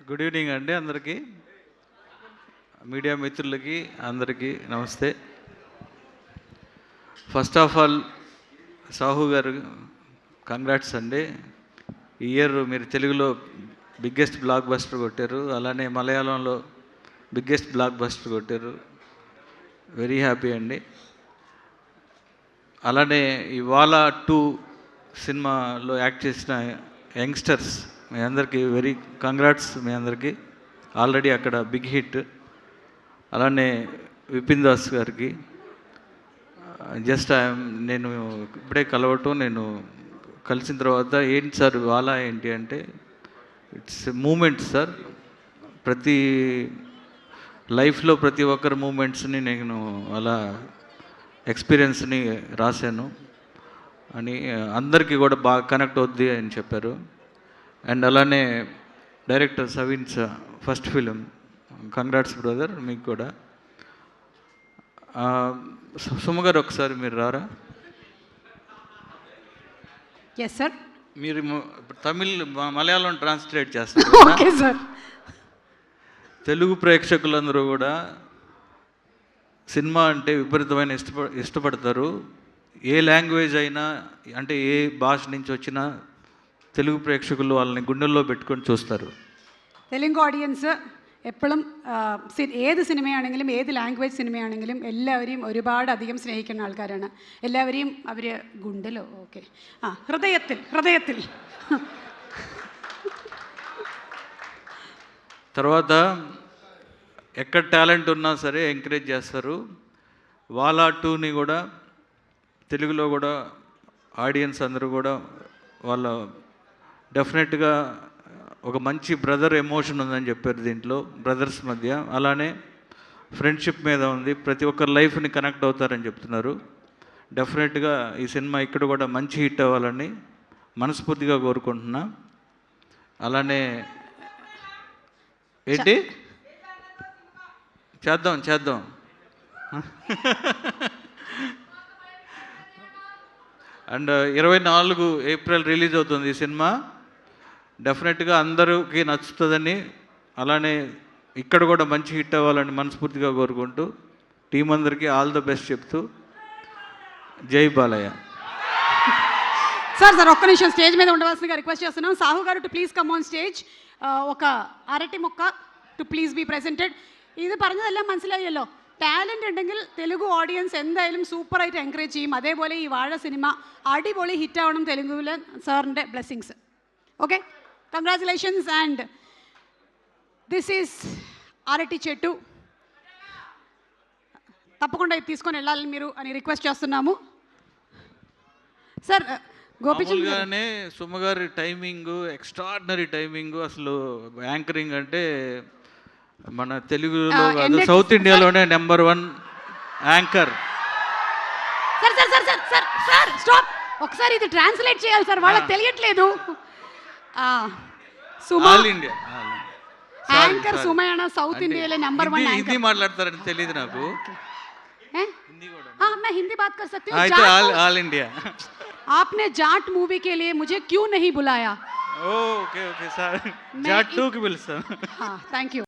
Good evening అండి అందరికీ, media మిత్రులకి అందరికీ నమస్తే. ఫస్ట్ ఆఫ్ ఆల్ సాహు గారు కంగ్రాట్స్ అండి. ఈ ఇయర్ మీరు తెలుగులో బిగ్గెస్ట్ బ్లాక్ బస్టర్ కొట్టారు, అలానే మలయాళంలో బిగ్గెస్ట్ బ్లాక్ బస్టర్ కొట్టారు. వెరీ హ్యాపీ అండి. అలానే ఈ వాలా 2 సినిమాలో యాక్ట్ చేసిన యంగ్స్టర్స్ మీ అందరికీ వెరీ కంగ్రాట్స్. మీ అందరికీ ఆల్రెడీ అక్కడ బిగ్ హిట్. అలానే విపిన్ దాస్ గారికి జస్ట్ నేను ఇప్పుడే కలవటం, నేను కలిసిన తర్వాత ఏంటి సార్ వాలా ఏంటి అంటే ఇట్స్ మూమెంట్ సార్. ప్రతి లైఫ్లో ప్రతి ఒక్కరి మూమెంట్స్ని నేను అలా ఎక్స్పీరియన్స్ని రాశాను అని అందరికీ కూడా బాగా కనెక్ట్ అవుద్ది అని చెప్పారు. అండ్ అలానే director Saveen's first film, congrats brother మీకు కూడా. సుమ గారు ఒకసారి మీరు రారా? Yes sir. మీరు తమిళ్ మలయాళం ట్రాన్స్లేట్ చేస్తారు. Okay sir. తెలుగు ప్రేక్షకులందరూ కూడా సినిమా అంటే విపరీతమైన ఇష్టపడతారు. ఏ లాంగ్వేజ్ అయినా, అంటే ఏ భాష నుంచి వచ్చినా తెలుగు ప్రేక్షకులు వాళ్ళని గుండెల్లో പെട്ടുకొని చూస్తారు. തെലുങ്ക് ഓഡിയൻസ് എപ്പോഴും ഏത് സിനിമയാണെങ്കിലും ഏത് ലാംഗ്വേജ് സിനിമയാണെങ്കിലും എല്ലാവരെയും ഒരുപാടധികം സ്നേഹിക്കുന്ന ആൾക്കാരാണ്. എല്ലാവരെയും അവർ ഗുണ്ടലോ ഓക്കെ ഹൃദയത്തിൽ తర్వాత ఎక్కడ టాలెంట్ ఉన్నా సరే ఎంకరేజ్ చేస్తారు. వాలా 2ని కూడా తెలుగులో కూడా ఆడియన్స్ అందరూ కూడా వాళ్ళ డెఫినెట్గా ఒక మంచి బ్రదర్ ఎమోషన్ ఉందని చెప్పారు దీంట్లో, బ్రదర్స్ మధ్య. అలానే ఫ్రెండ్షిప్ మీద ఉంది, ప్రతి ఒక్కరి లైఫ్ని కనెక్ట్ అవుతారని చెప్తున్నారు. డెఫినెట్గా ఈ సినిమా ఇక్కడ కూడా మంచి హిట్ అవ్వాలని మనస్ఫూర్తిగా కోరుకుంటున్నా. అలానే ఏంటి చేద్దాం అండ్ 24 ఏప్రిల్ రిలీజ్ అవుతుంది ఈ సినిమా. డెఫినెట్గా అందరికీ నచ్చుతుందని, అలానే ఇక్కడ కూడా మంచి హిట్ అవ్వాలని మనస్ఫూర్తిగా కోరుకుంటూ టీం అందరికీ ఆల్ ద బెస్ట్ చెప్తూ జై బాలయ్య. సార్ ఒక్క నిమిషం స్టేజ్ మీద ఉండవలసిందిగా రిక్వెస్ట్ చేస్తున్నాం. సాహు గారు to please come on stage. ఒక അരട്ടി മുക്ക టు പ്ലീസ് ബി പ്രസൻറ്റഡ്. ഇത് പറഞ്ഞതെല്ലാം മനസ്സിലായല്ലോ. ടാലൻ്റ് ഉണ്ടെങ്കിൽ തെലുഗു ഓഡിയൻസ് എന്തായാലും സൂപ്പറായിട്ട് എൻകറേജ് ചെയ്യും. അതേപോലെ ഈ വാഴ സിനിമ അടിപൊളി ഹിറ്റാവണം തെലുഗുവിൽ. സാറിൻ്റെ blessings. Okay, congratulations. And this is అరటి చెట్టు, తప్పకుండా ఇది తీసుకొని వెళ్ళాలని మీరు అని రిక్వెస్ట్ చేస్తున్నాము. సార్ గోపిచంద్గానే సుమగారి టైమింగ్ ఎక్స్ట్రాడినరీ టైమింగ్. అసలు యాంకరింగ్ అంటే మన తెలుగులో కాదు, సౌత్ ఇండియాలోనే నెంబర్ 1 యాంకర్. సార్ స్టాప్, ఒకసారి ఇది ట్రాన్స్లేట్ చేయాలి సార్, వాళ్ళకి తెలియట్లేదు. ఆల్ ఇండియా యాంకర్ సుమయానా సౌత్ ఇండియాలో నెంబర్ 1 యాంకర్. హిందీ మాట్లాడతారని తెలియదు నాకు. मैं हिंदी बात कर सकती हूँ. All India. आपने जाट मूवी के लिए मुझे क्यों नहीं बुलाया? ओके सर, जाट 2 की बिल्स. हाँ, थैंक यू.